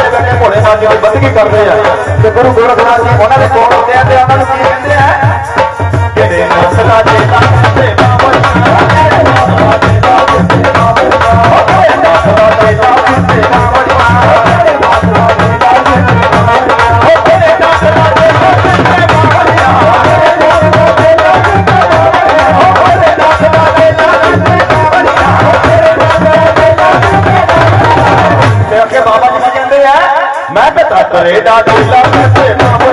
बड़े बड़े भोले बाबा की बंदगी करते हैं तो गुरु गोरखनाथ जी उन्होंने कौन होते हैं ते उन्होंने की कहते हैं कि दे नासला दे नासले बाबा तेरे नासला दे नासले बाबा तेरे नासला दे नासले बाबा तेरे नासला दे नासले बाबा तेरे नासला दे नासले बाबा जी कहते हैं मैं तो करे दा दिला से बाबा